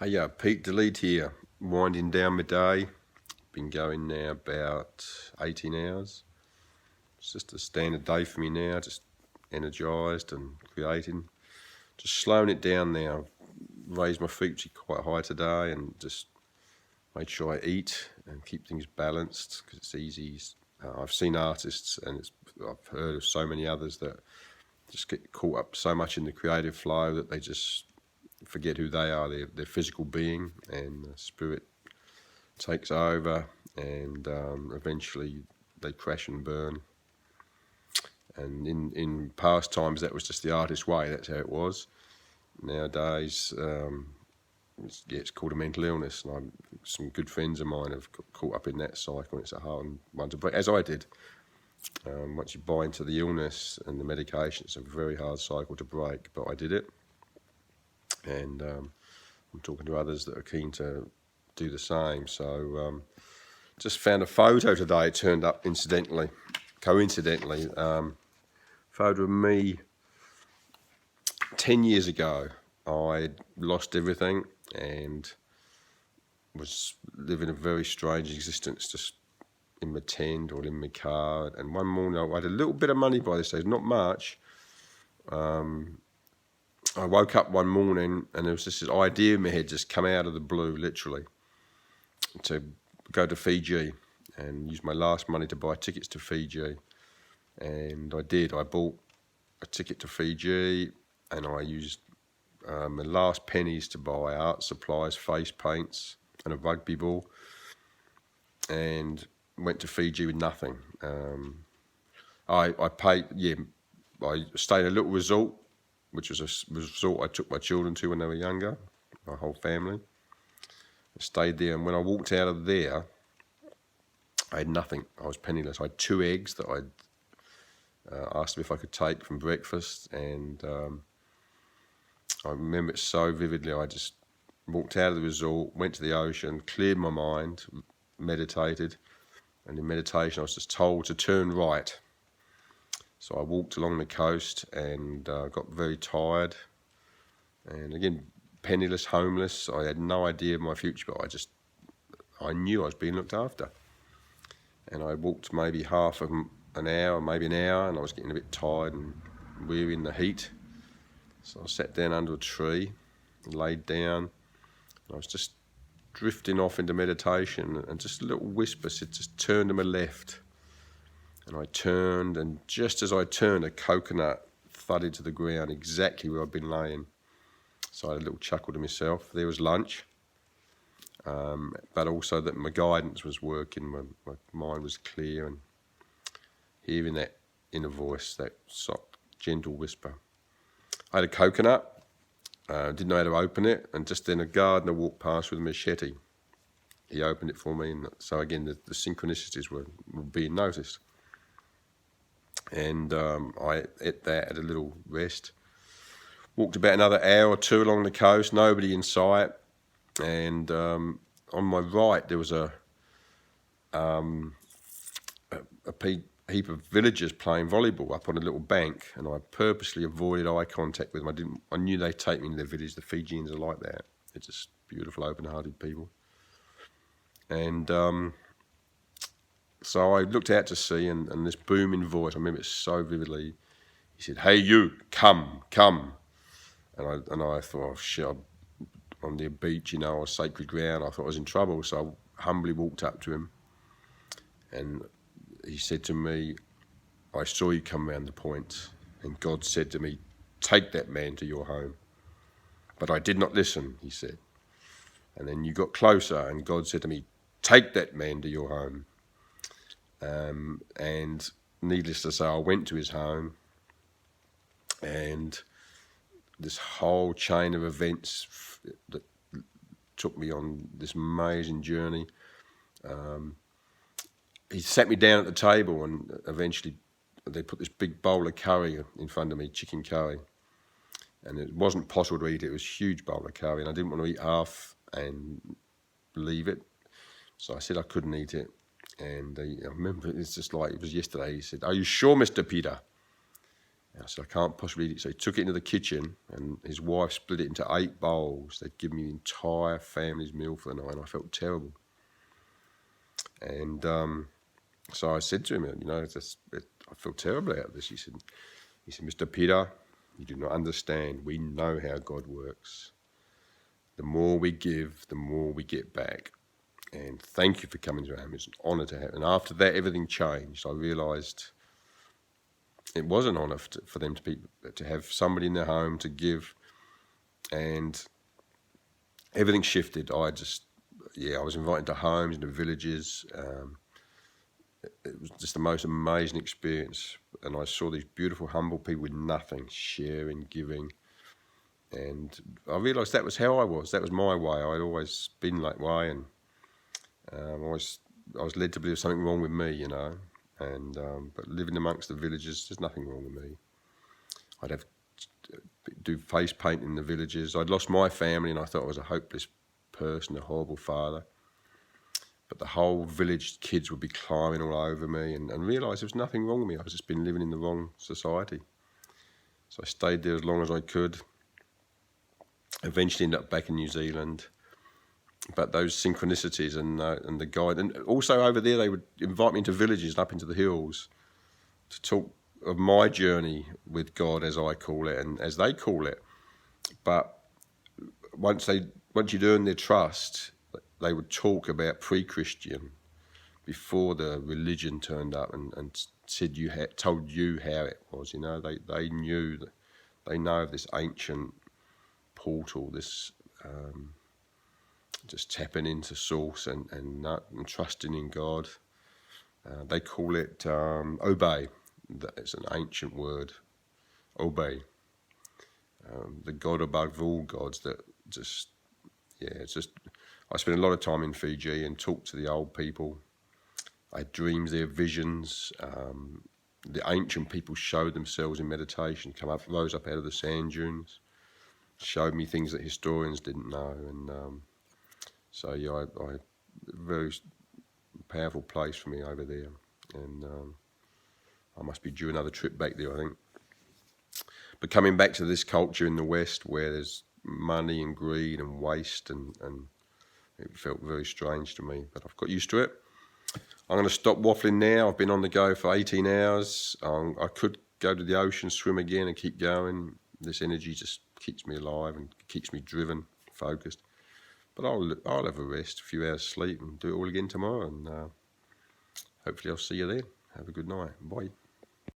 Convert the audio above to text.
Hey, Pete Delete here, winding down my day. Been going now about 18 hours. It's just a standard day for me now, just energised and creating. Just slowing it down now. Raised my frequency quite high today and just made sure I eat and keep things balanced because it's easy. I've seen artists and I've heard of so many others that just get caught up so much in the creative flow that they just forget who they are, their physical being, and the spirit takes over, and eventually they crash and burn. And in past times that was just the artist's way, that's how it was. Nowadays it's called a mental illness, and some good friends of mine have got caught up in that cycle, and it's a hard one to break, as I did. Once you buy into the illness and the medication, it's a very hard cycle to break, but I did it. And I'm talking to others that are keen to do the same. So just found a photo today, turned up coincidentally, photo of me 10 years ago. I lost everything and was living a very strange existence, just in my tent or in my car. And one morning I had a little bit of money by this stage, not much. I woke up one morning and there was just this idea in my head just come out of the blue, literally, to go to Fiji and use my last money to buy tickets to Fiji. And I did. I bought a ticket to Fiji and I used my last pennies to buy art supplies, face paints and a rugby ball, and went to Fiji with nothing. I stayed in a little resort, which was a resort I took my children to when they were younger, my whole family. I stayed there, and when I walked out of there, I had nothing. I was penniless. I had 2 eggs that I'd asked them if I could take from breakfast, and I remember it so vividly. I just walked out of the resort, went to the ocean, cleared my mind, meditated, and in meditation I was just told to turn right. So I walked along the coast and got very tired, and again, penniless, homeless. I had no idea of my future, but I knew I was being looked after. And I walked maybe half of an hour, maybe an hour, and I was getting a bit tired and weary in the heat. So I sat down under a tree and laid down, and I was just drifting off into meditation, and just a little whisper said, just turn to my left. And I turned, and just as I turned, a coconut thudded to the ground exactly where I'd been laying. So I had a little chuckle to myself. There was lunch, but also that my guidance was working, my mind was clear, and hearing that inner voice, that soft, gentle whisper. I had a coconut, didn't know how to open it, and just then a gardener walked past with a machete. He opened it for me, and so again the synchronicities were being noticed. And I ate that, had a little rest. Walked about another hour or 2 along the coast, nobody in sight. And on my right there was a heap of villagers playing volleyball up on a little bank, and I purposely avoided eye contact with them. I knew they'd take me to their village. The Fijians are like that. They're just beautiful, open-hearted people. And so I looked out to sea, and this booming voice, I remember it so vividly. He said, "Hey you, come." And I thought, oh shit, I'm on the beach, or sacred ground. I thought I was in trouble, so I humbly walked up to him. And he said to me, "I saw you come round the point, and God said to me, take that man to your home. But I did not listen," he said. "And then you got closer, and God said to me, take that man to your home." And needless to say, I went to his home, and this whole chain of events that took me on this amazing journey. He sat me down at the table, and eventually they put this big bowl of curry in front of me, chicken curry. And it wasn't possible to eat it. It was a huge bowl of curry, and I didn't want to eat half and leave it. So I said I couldn't eat it. And I remember it's just like it was yesterday. He said, "Are you sure, Mr. Peter?" And I said, I can't possibly eat it. So he took it into the kitchen, and his wife split it into 8 bowls. They'd given me the entire family's meal for the night, and I felt terrible. And so I said to him, I feel terrible about this. He said, Mr. Peter, you do not understand. We know how God works. The more we give, the more we get back. And thank you for coming to our home. It's an honour to have. And after that, everything changed. I realised it was an honour for them to have somebody in their home to give, and everything shifted. I was invited to homes, into villages. It was just the most amazing experience, and I saw these beautiful, humble people with nothing, sharing, giving, and I realised that was how I was. That was my way. I'd always been that way, and I was led to believe something wrong with me, And but living amongst the villages, there's nothing wrong with me. I'd have to do face paint in the villages. I'd lost my family, and I thought I was a hopeless person, a horrible father. But the whole village kids would be climbing all over me, and realised there was nothing wrong with me. I was just been living in the wrong society. So I stayed there as long as I could. Eventually ended up back in New Zealand. But those synchronicities and the guide, and also over there they would invite me into villages and up into the hills to talk of my journey with God, as I call it, and as they call it. But once you'd earned their trust, they would talk about pre-Christian, before the religion turned up and said told you how it was. They knew that they know of this ancient portal, this just tapping into source and trusting in God. They call it obey. It's an ancient word, obey. The God above all gods. I spent a lot of time in Fiji and talked to the old people. I had dreams there, visions. The ancient people showed themselves in meditation, rose up out of the sand dunes, showed me things that historians didn't know. And very powerful place for me over there. And I must be due another trip back there, I think. But coming back to this culture in the West where there's money and greed and waste, and it felt very strange to me, but I've got used to it. I'm going to stop waffling now. I've been on the go for 18 hours. I could go to the ocean, swim again and keep going. This energy just keeps me alive and keeps me driven, focused. But I'll have a rest, a few hours sleep, and do it all again tomorrow. And hopefully I'll see you then. Have a good night. Bye.